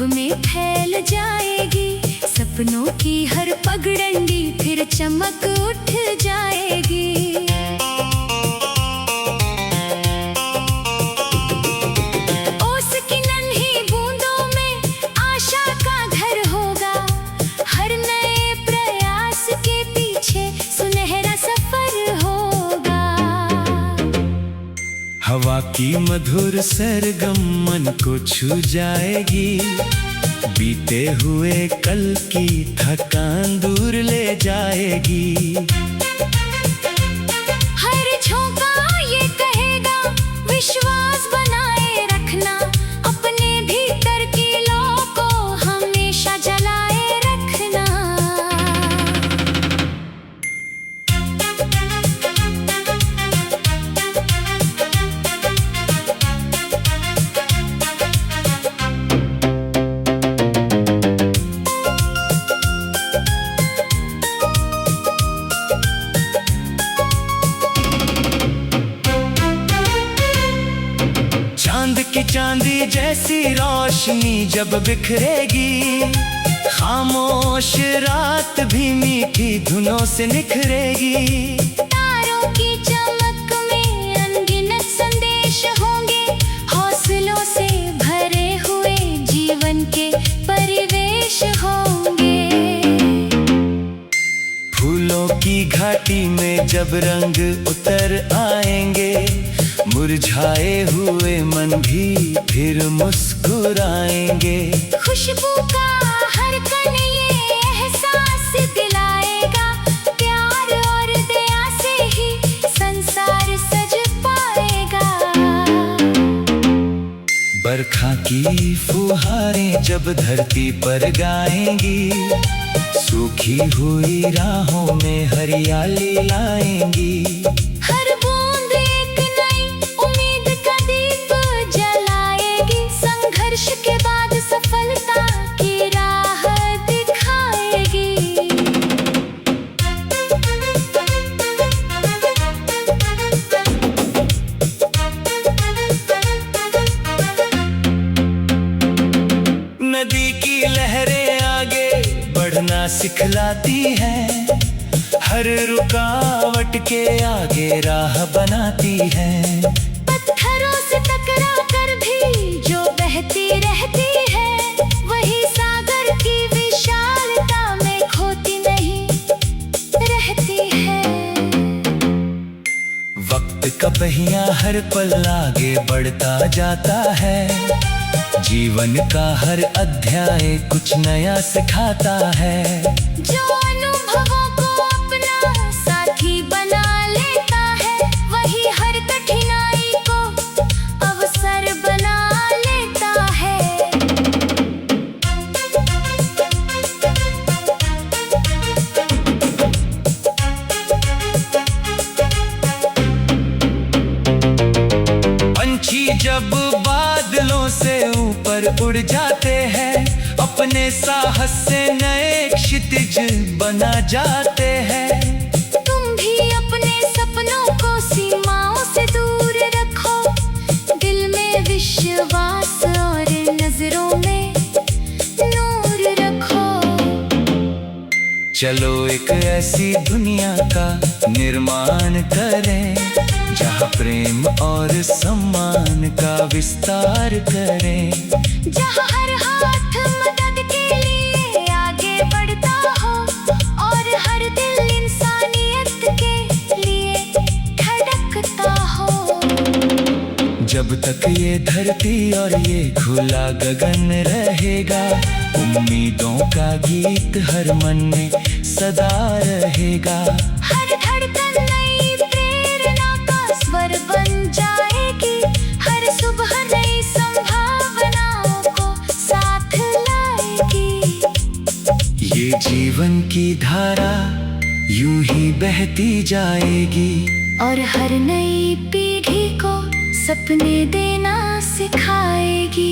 में फैल जाएगी। सपनों की हर पगडंडी फिर चमक उठ जाएगी। ओस की नन्ही बूंदों में आशा का घर होगा। हर नए प्रयास के पीछे सुनहरा सफर होगा। हवा की मधुर सरगम मन को छू जाएगी। बीते हुए कल की थकान दूर ले जाएगी। हर झोंका ये कहेगा विश्वास बनाए रखना। अपने भीतर की लौ को हमेशा जलाए रखना। चांद की चांदी जैसी रोशनी जब बिखरेगी। खामोश रात भी मीठी धुनों से निखरेगी। तारों की चमक में अनगिनत संदेश होंगे। हौसलों से भरे हुए जीवन के परिवेश होंगे। फूलों की घाटी में जब रंग उतर आएंगे। मुरझाए हुए मन भी फिर मुस्कुराएंगे। खुशबू का हर कण ये एहसास दिलाएगा। प्यार और दया से ही संसार सज पाएगा। बरखा की फुहारें जब धरती पर गाएंगी। सूखी हुई राहों में हरियाली लाएंगी। हर बूंद एक नई उम्मीद का दीप जलाएगी। संघर्ष के बाद सफलता की राह दिखाएगी। नदी की लहरें आगे बढ़ना सिखलाती हैं। हर रुकावट के आगे राह बनाती हैं। पत्थरों से टकरा कर भी जो बहती रहती है। वही सागर की विशालता में खोती नहीं रहती है। वक्त का पहिया हर पल आगे बढ़ता जाता है। जीवन का हर अध्याय कुछ नया सिखाता है। जो अनुभवों को अपना साथी बना लेता है। वही हर कठिनाई को अवसर बना लेता है। पंछी जब बादलों से ऊपर उड़ जाते हैं। अपने साहस से नए क्षितिज बना जाते हैं। तुम भी अपने सपनों को सीमाओं से दूर रखो। दिल में विश्वास और नजरों में नूर रखो। चलो एक ऐसी दुनिया का निर्माण करें। जहाँ प्रेम और सम्मान का विस्तार करें। जहाँ हर हाथ मदद के लिए आगे बढ़ता हो। और हर दिल इंसानियत के लिए धड़कता हो। जब तक ये धरती और ये खुला गगन रहेगा। उम्मीदों का गीत हर मन में सदा रहेगा। हर धड़कन नई प्रेरणा का स्वर बन जाएगी। हर सुबह नई संभावनाओं को साथ लाएगी। ये जीवन की धारा यूं ही बहती जाएगी। और हर नई पीढ़ी को सपने देना सिखाएगी।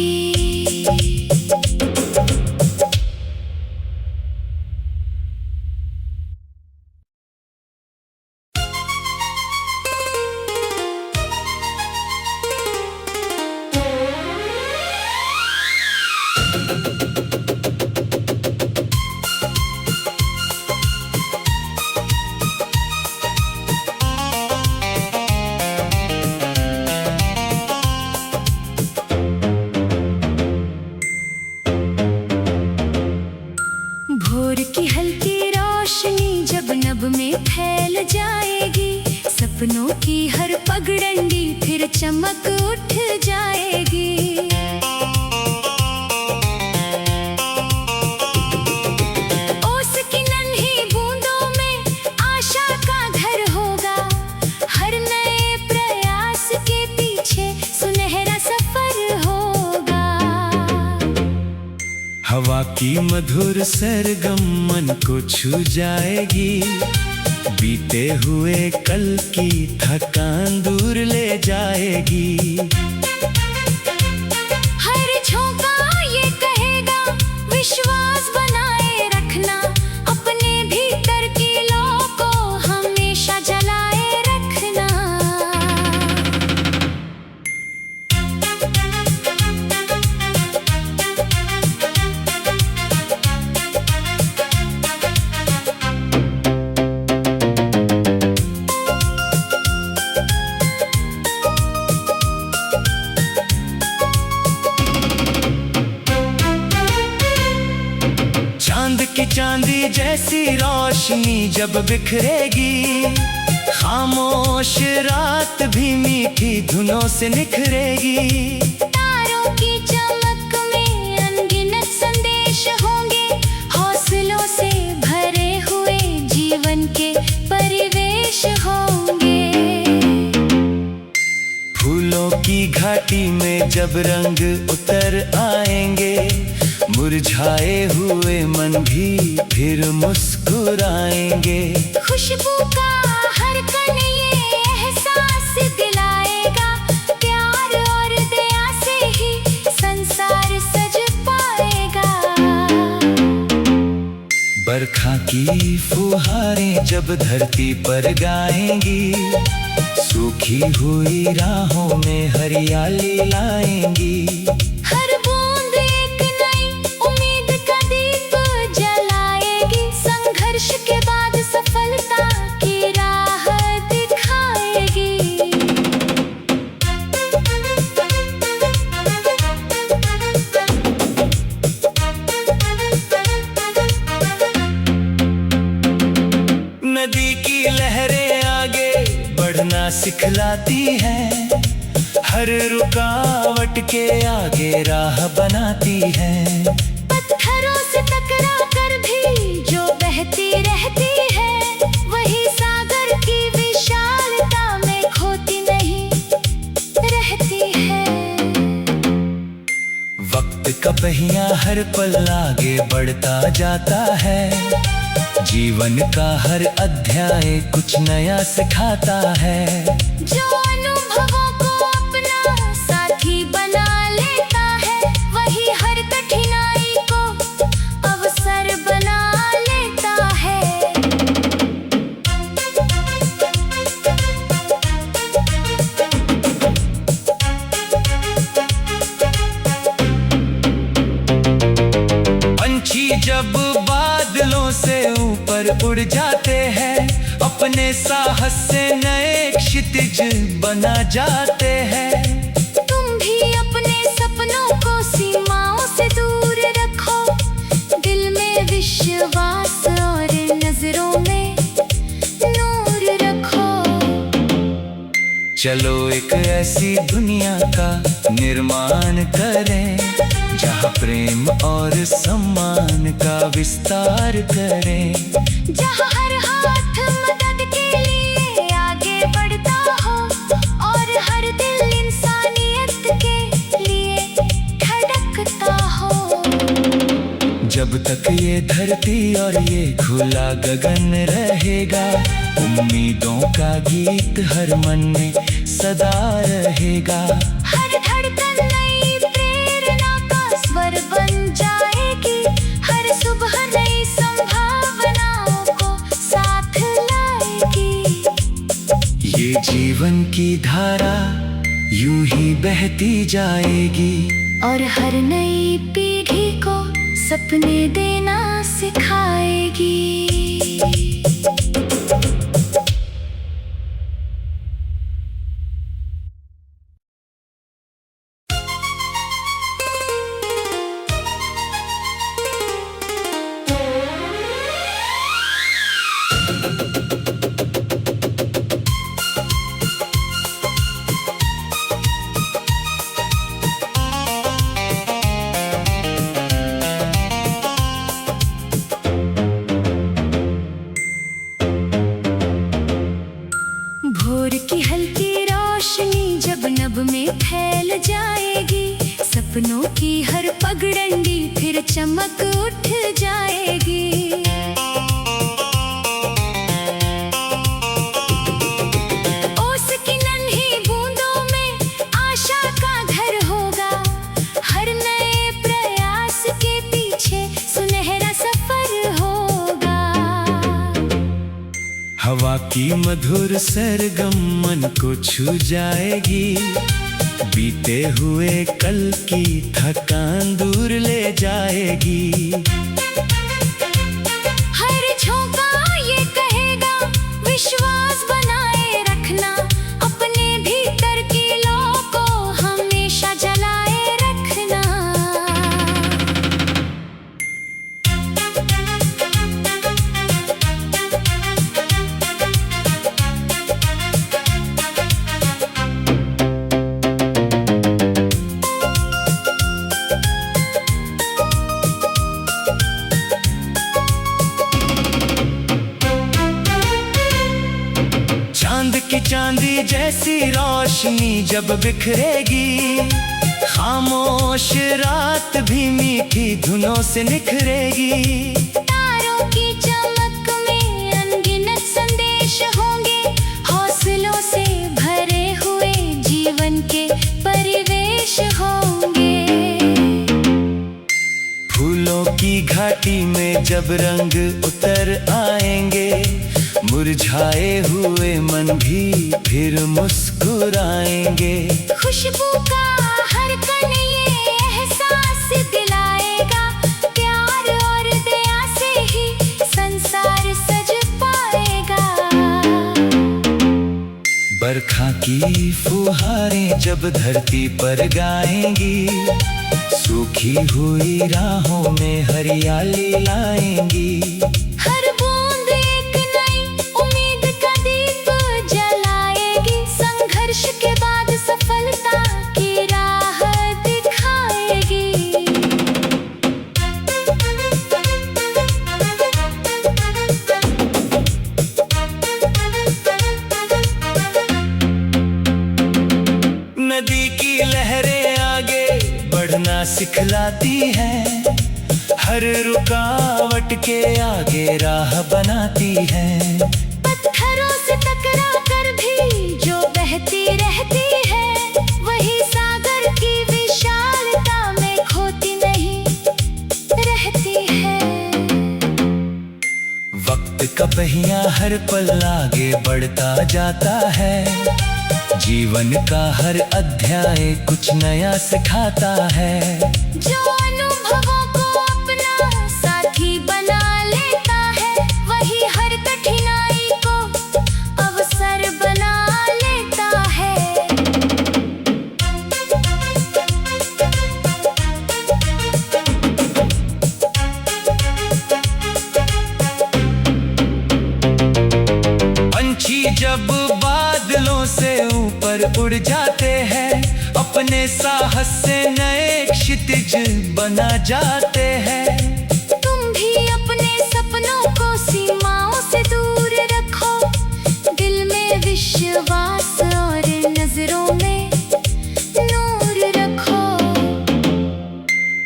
भोर की हल्की रोशनी जब नभ में फैल जाएगी, सपनों की हर पगडंडी फिर चमक उठ जाएगी। ओस की नन्ही बूंदों में आशा का घर होगा, हर नए प्रयास के पीछे सुनहरा सफर होगा। हवा की मधुर सरगम मन को छू जाएगी, बीते हुए कल की थकान दूर ले जाएगी। हर झोंका ये कहेगा विश्वास बनाए रखना, अपने भीतर की लौ को हमेशा जलाए रखना। चांद की चांदी जैसी रोशनी जब बिखरेगी, खामोश रात भी मीठी धुनों से निखरेगी। तारों की चमक में अनगिनत संदेश होंगे, हौसलों से भरे हुए जीवन के परिवेश होंगे। फूलों की घाटी में जब रंग उतर आएंगे, मुरझाए हुए मन भी फिर मुस्कुराएंगे। खुशबू का हर कण ये एहसास दिलाएगा, प्यार और दया से ही संसार सज पाएगा। बरखा की फुहारें जब धरती पर गाएंगी, सूखी हुई राहों में हरियाली लाएंगी। हर बूंद एक नई उम्मीद का दीप जलाएगी, संघर्ष के बाद सफलता की राह दिखाएगी। नदी की लहरें आगे बढ़ना सिखलाती है, हर रुकावट के आगे राह बनाती है। पत्थरों से टकरा कर भी जो बहती रहती है, वही सागर की विशालता में खोती नहीं रहती है। वक्त का पहिया हर पल आगे बढ़ता जाता है, जीवन का हर अध्याय कुछ नया सिखाता है। जो अनुभवों को अपना साथी बना लेता है, वही हर कठिनाई को अवसर बना लेता है। पंछी जब बादलों से ऊपर उड़ जाते हैं, अपने साहस से नए क्षितिज बना जाते हैं। तुम भी अपने सपनों को सीमाओं से दूर रखो, दिल में विश्वास और नजरों में नूर रखो। चलो एक ऐसी दुनिया का निर्माण करें, जहाँ प्रेम और सम्मान का विस्तार करें। जहाँ हर हाथ मदद के लिए आगे बढ़ता हो, और हर दिल इंसानियत के लिए धड़कता हो। जब तक ये धरती और ये खुला गगन रहेगा, उम्मीदों का गीत हर मन में सदा रहेगा। हर धड़कन नई प्रेरणा का स्वर बन जाएगी, हर सुबह नई संभावनाओं को साथ लाएगी। ये जीवन की धारा यूं ही बहती जाएगी, और हर नई पीढ़ी को सपने देना सिखाएगी। भोर की हल्की रोशनी जब नभ में फैल जाएगी, सपनों की हर पगडंडी फिर चमक उठ जाएगी। ओस की नन्ही बूंदों में आशा का घर होगा, हर नए प्रयास के पीछे सुनहरा सफर होगा। हवा की मधुर सरगम मन को छू जाएगी, बीते हुए कल की थकान दूर ले जाएगी। हर झोंका ये कहेगा विश्वास बनाए रखना, अपने भीतर की लौ को हमेशा जलाए रखना। चांद की चांदी जैसी रोशनी जब बिखरेगी, खामोश रात भी मीठी धुनों से निखरेगी। तारों की चमक में अनगिनत संदेश होंगे, हौसलों से भरे हुए जीवन के परिवेश होंगे। फूलों की घाटी में जब रंग उतर आएंगे, मुरझाए हुए मन भी फिर मुस्कुराएंगे। खुशबू का हर कण ये एहसास दिलाएगा, प्यार और दया से ही संसार सज पाएगा। बरखा की फुहारें जब धरती पर गाएंगी, सूखी हुई राहों में हरियाली लाएंगी। हर बूंद एक नई उम्मीद का दीप जलाएगी, संघर्ष के बाद सफलता की राह दिखाएगी। नदी की लहरें आगे बढ़ना सिखलाती हैं, हर रुकावट के आगे राह बनाती हैं। पत्थरों से टकरा कर भी जो बहती रहती है, वही सागर की विशालता में खोती नहीं रहती है। वक्त का पहिया हर पल आगे बढ़ता जाता है, जीवन का हर अध्याय कुछ नया सिखाता है। जो अनुभवों को अपना साथी बना लेता है, वही हर कठिनाई को अवसर बना लेता है। पंछी जब बादलों से ऊपर उड़ जाते हैं, अपने साहस से नए क्षितिज बना जाते हैं। तुम भी अपने सपनों को सीमाओं से दूर रखो, दिल में विश्वास और नजरों में नूर रखो।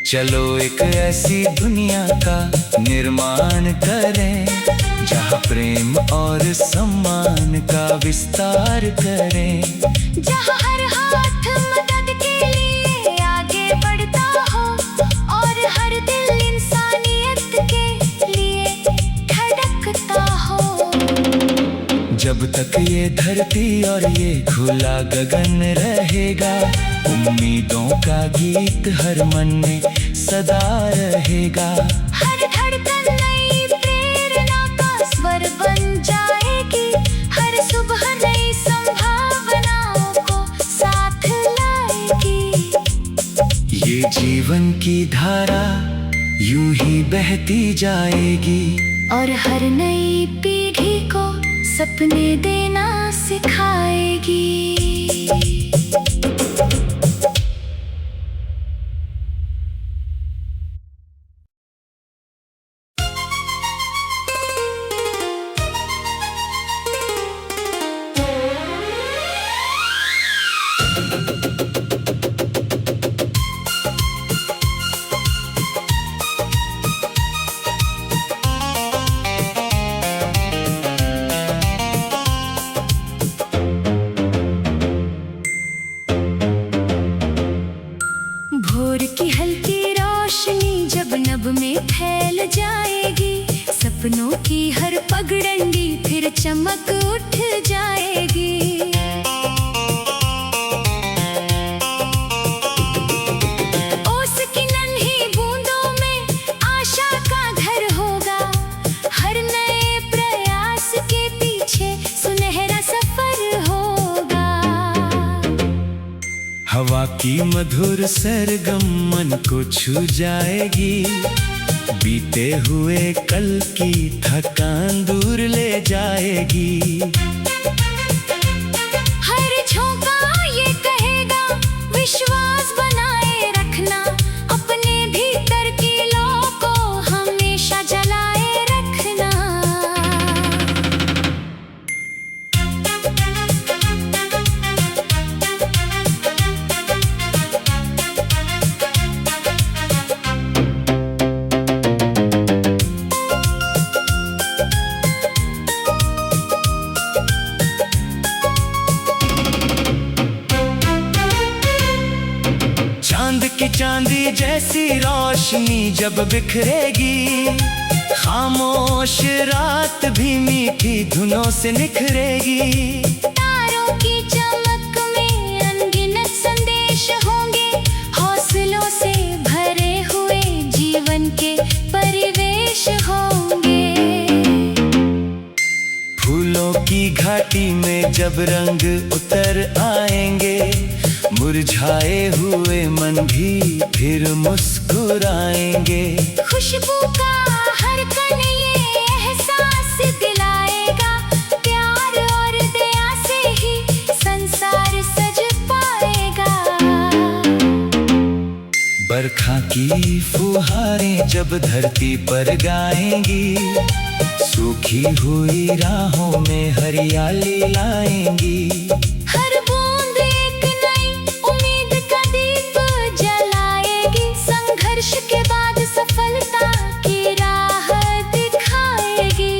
चलो एक ऐसी दुनिया का निर्माण करें, जहाँ प्रेम और सम्मान का विस्तार करें। जहाँ हर हाथ मदद के लिए आगे बढ़ता हो, और हर दिल इंसानियत के लिए धड़कता हो। जब तक ये धरती और ये खुला गगन रहेगा, उम्मीदों का गीत हर मन में सदा रहेगा। हर धड़कन नई प्रेरणा का स्वर बन जाएगी। हर सुबह नई संभावनाओं को साथ लाएगी। ये जीवन की धारा यूं ही बहती जाएगी और हर नई पीढ़ी को सपने देना सिखाएगी। भोर की हल्की रोशनी जब नभ में फैल जाएगी। सपनों की हर पगडंडी फिर चमक उठ जाएगी। ओस की नन्ही बूंदों में आशा का घर होगा। हर नए प्रयास के पीछे सुनहरा सफर होगा। हवा की मधुर सरगम मन को छू जाएगी। बीते हुए कल की थकान दूर ले जाएगी। हर झोंका ये कहेगा विश्वास बनाए रखना। अपने भीतर की लौ को हमेशा जलाए रखना। चांद की चांदी जैसी रोशनी जब बिखरेगी। खामोश रात भी मीठी धुनों से निखरेगी। तारों की चमक में अनगिनत संदेश होंगे। हौसलों से भरे हुए जीवन के परिवेश होंगे। फूलों की घाटी में जब रंग उतर आएंगे। मुरझाए हुए मन भी फिर मुस्कुराएंगे। खुशबू का हर कण ये एहसास दिलाएगा। प्यार और दया से ही संसार सज पाएगा। बरखा की फुहारें जब धरती पर गाएंगी। सूखी हुई राहों में हरियाली लाएंगी। हर बूंद एक नई उम्मीद का दीप जलाएगी। संघर्ष के बाद सफलता की राह दिखाएगी।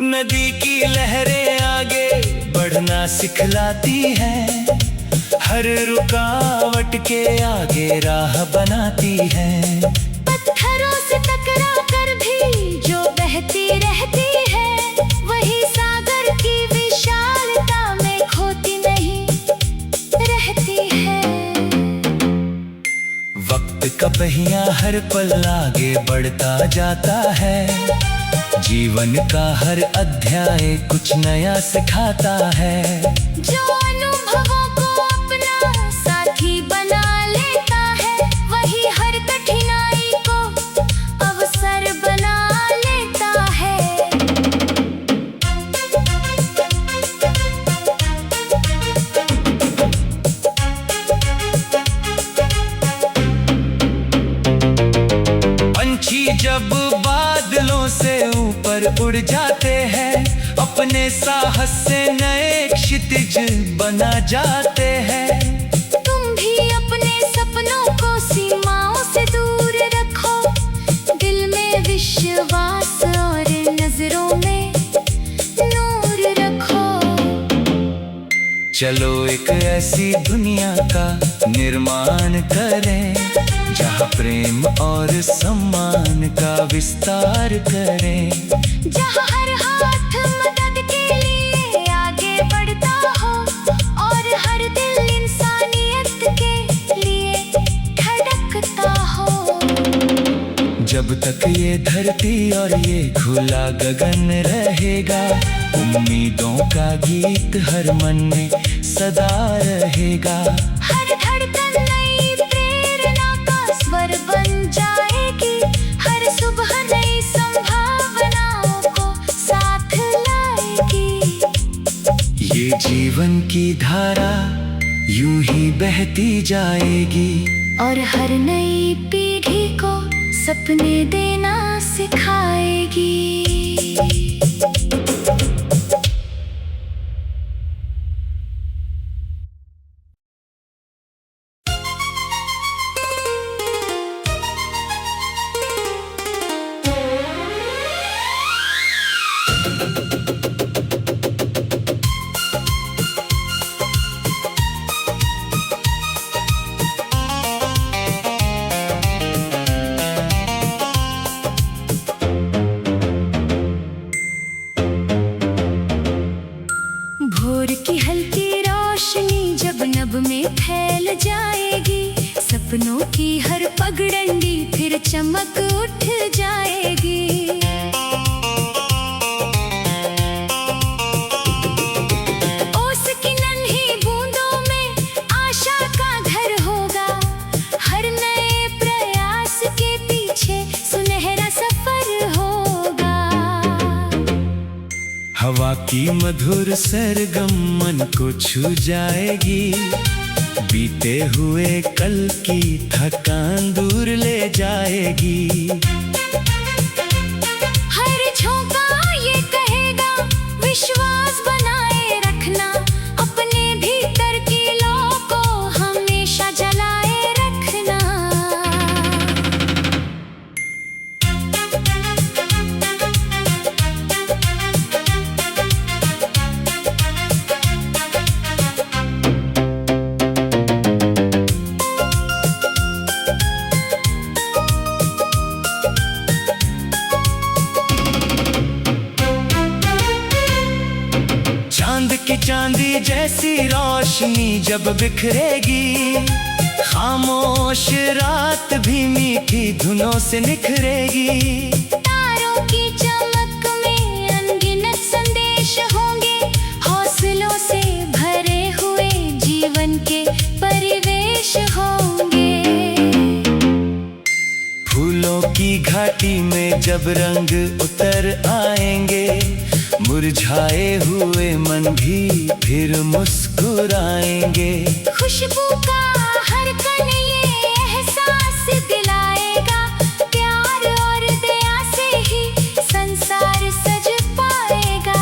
नदी की लहरें आगे बढ़ना सिखलाती है। हर रुकावट के आगे राह बनाती है। पत्थरों से टकरा कर भी जो बहती रहती है। वही सागर की विशालता में खोती नहीं रहती है। वक्त का पहिया हर पल आगे बढ़ता जाता है। जीवन का हर अध्याय कुछ नया सिखाता है। जो अनुभवों को अपना साथी बना लेता है। वही हर कठिनाई को अवसर बना लेता है। पंछी जब बादलों से ऊपर उड़ जाते हैं। अपने साहस से नए क्षितिज बना जाते हैं। तुम भी अपने सपनों को सीमाओं से दूर रखो। दिल में विश्वास और नजरों में नूर रखो। चलो एक ऐसी दुनिया का निर्माण करें। जहाँ प्रेम और सम्मान का विस्तार करें। जहाँ हर हाथ मदद के लिए आगे बढ़ता हो और हर दिल इंसानियत के लिए धड़कता हो। जब तक ये धरती और ये खुला गगन रहेगा, उम्मीदों का गीत हर मन में सदा रहेगा। हर धड़कन नई प्रेरणा का स्वर बन जाएगी, हर सुबह नई संभावनाओं को साथ लाएगी। ये जीवन की धारा यूं ही बहती जाएगी और हर नई पीढ़ी को सपने देना सिखाएगी। भोर की हल्की रोशनी जब नभ में फैल जाएगी, सपनों की हर पगडंडी फिर चमक उठ जाएगी। ओस की नन्ही बूंदों में आशा का घर होगा, हर नए प्रयास के पीछे सुनहरा सफर होगा। हवा की मधुर सरगम मन को छू जाएगी, बीते हुए कल की थकान दूर ले जाएगी। हर झोंका ये कहेगा विश्वास बनाए रखना, अपने भीतर की लौ को हमेशा जलाए रखना। चांद की चांदी जैसी रोशनी जब बिखरेगी, खामोश रात भी मीठी धुनों से निखरेगी। तारों की चमक में अनगिनत संदेश होंगे, हौसलों से भरे हुए जीवन के परिवेश होंगे। फूलों की घाटी में जब रंग उतर आएंगे, मुरझाए हुए मन भी फिर मुस्कुराएंगे। खुशबू का हर कण ये एहसास दिलाएगा, प्यार और दया से ही संसार सज पाएगा।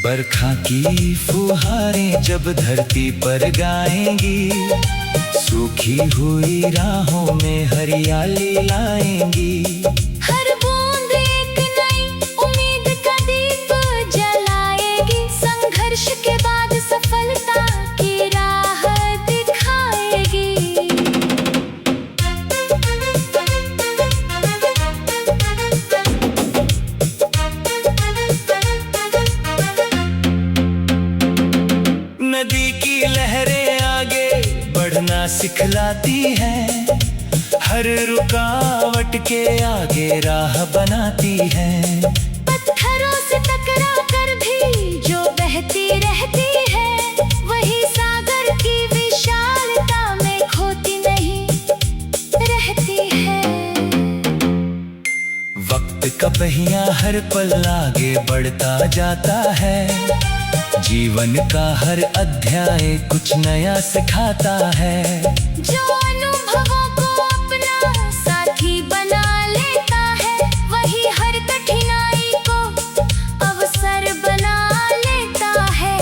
बरखा की फुहारें जब धरती पर गाएंगी, सूखी हुई राहों में हरियाली लाएंगी। हर बूंद एक नई उम्मीद का दीप जलाएगी, संघर्ष के बाद सफलता की राह दिखाएगी। नदी की लहरें आगे बढ़ना सिखलाती हैं, हर रुकावट के आगे राह बनाती हैं। पत्थरों से टकरा कर भी जो बहती रहती है, वही सागर की विशालता में खोती नहीं रहती है। वक्त का पहिया हर पल आगे बढ़ता जाता है, जीवन का हर अध्याय कुछ नया सिखाता है। जो अनुभवों को अपना साथी बना लेता है, वही हर कठिनाई को अवसर बना लेता है।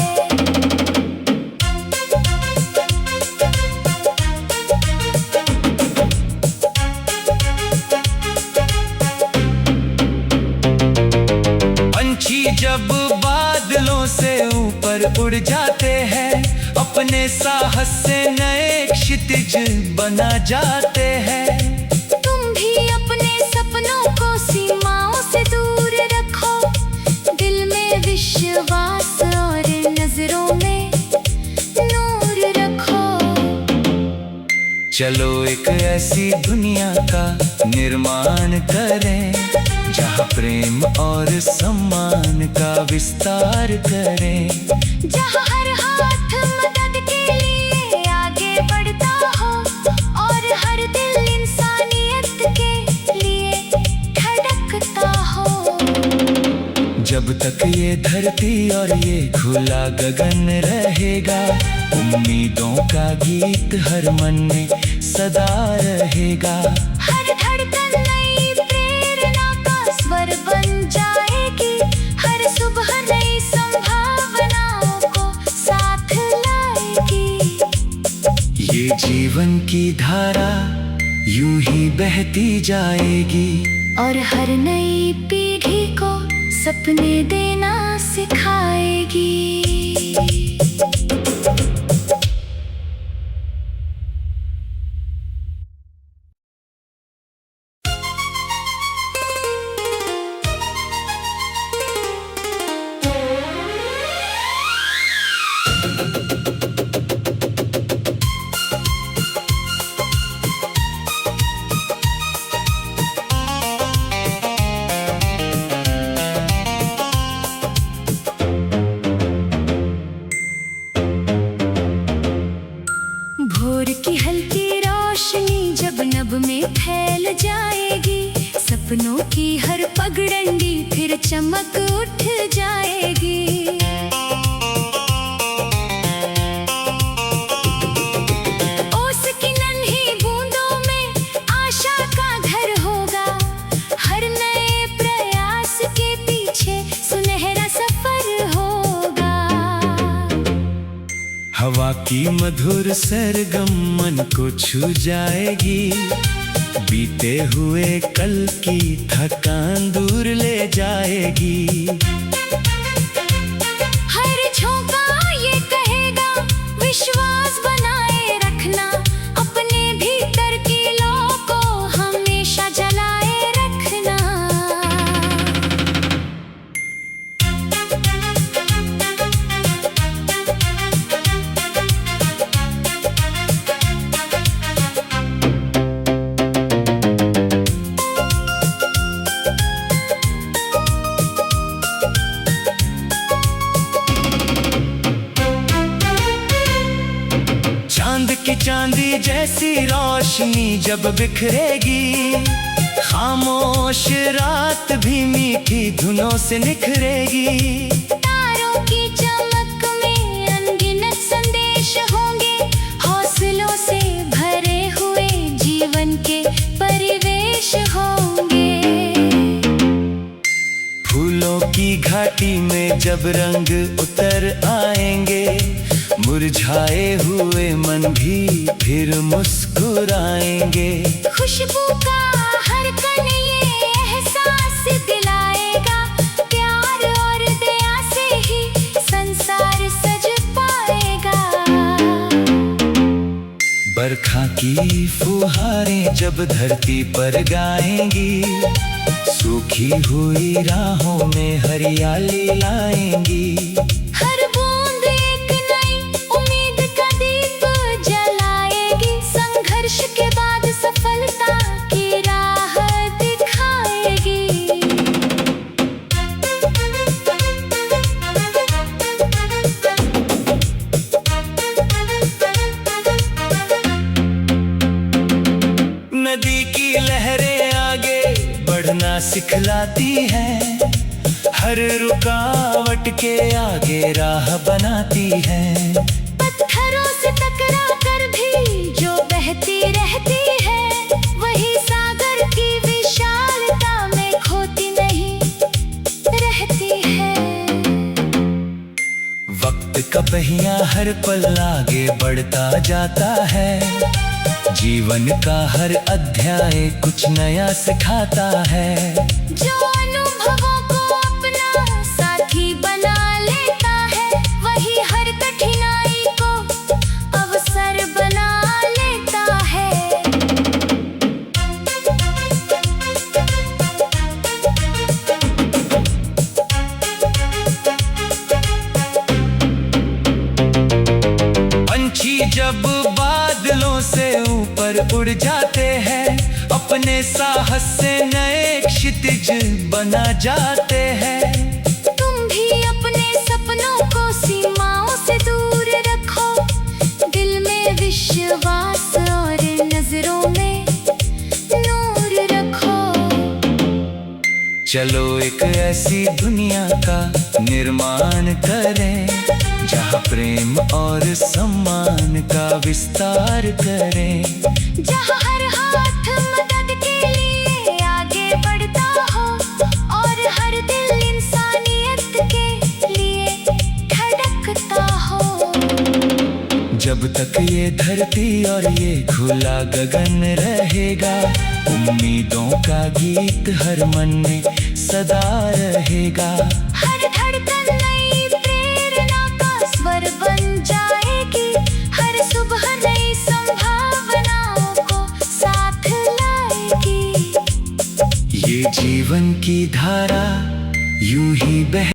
पंछी जब बादलों से ऊपर उड़ जाते हैं, अपने साहस से नए क्षितिज बना जाते हैं। तुम भी अपने सपनों को सीमाओं चलो एक ऐसी दुनिया का निर्माण करें, जहाँ प्रेम और सम्मान का विस्तार करें, जहाँ हर हाथ मदद के लिए आगे बढ़ता हो और हर दिल इंसानियत के लिए धड़कता हो। जब तक ये धरती और ये खुला गगन रहेगा, उम्मीदों का गीत हर मन में सदा रहेगा। हर धड़कन नई प्रेरणा का स्वर बन जाएगी, हर सुबह नई संभावनाओं को साथ लाएगी। ये जीवन की धारा यूं ही बहती जाएगी और हर नई पीढ़ी को सपने देना सिखाएगी। भोर की हल्की रोशनी जब नभ में फैल जाएगी, सपनों की हर पगडंडी फिर चमक उठ जाएगी। ओस की नन्ही बूंदों में आशा का घर होगा, हर नए प्रयास के पीछे सुनहरा सफर होगा। हवा की मधुर सरगम मन को छू जाएगी, बीते हुए कल की थकान दूर ले जाएगी। हर झोंका ये कहेगा विश्वास बनाए रखना, अपने भीतर की लौ को हमेशा जलाए रखना। चांद की चांदी जैसी रोशनी जब बिखरेगी, खामोश रात भी मीठी धुनों से निखरेगी। तारों की चमक में अनगिनत संदेश होंगे, हौसलों से भरे हुए जीवन के परिवेश होंगे। फूलों की घाटी में जब रंग उतर आएंगे, मुरझाए हुए मन भी फिर मुस्कुराएंगे। खुशबू का हर कण ये एहसास दिलाएगा, प्यार और दया से ही संसार सज पाएगा। बरखा की फुहारें जब धरती पर गाएंगी, सूखी हुई राहों में हरियाली लाएंगी। हर बूंद एक नई उम्मीद का दीप जलाएगी, संघर्ष के बाद सफलता की राह दिखाएगी। नदी की लहरें आगे बढ़ना सिखलाती हैं, हर रुकावट के आगे राह बनाती हैं। पत्थरों से टकरा कर भी जो बहती रहती है, वही सागर की विशालता में खोती नहीं रहती है। वक्त का पहिया हर पल आगे बढ़ता जाता है, जीवन का हर अध्याय कुछ नया सिखाता है। जो अनुभवों को अपना साथी बना लेता है, वही हर कठिनाई को अवसर बना लेता है। पंछी जब बादलों से ऊपर उड़ जाते हैं, अपने साहस से नए क्षितिज बना जाते हैं। तुम भी अपने सपनों को सीमाओं से दूर रखो, दिल में विश्वास और नजरों में नूर रखो। चलो एक ऐसी दुनिया का निर्माण करें, जहाँ प्रेम और सम्मान का विस्तार करें, जहाँ हर हाथ मदद के लिए आगे बढ़ता हो और हर दिल इंसानियत के लिए धड़कता हो। जब तक ये धरती और ये खुला गगन रहेगा, उम्मीदों का गीत हर मन में सदा रहेगा। हर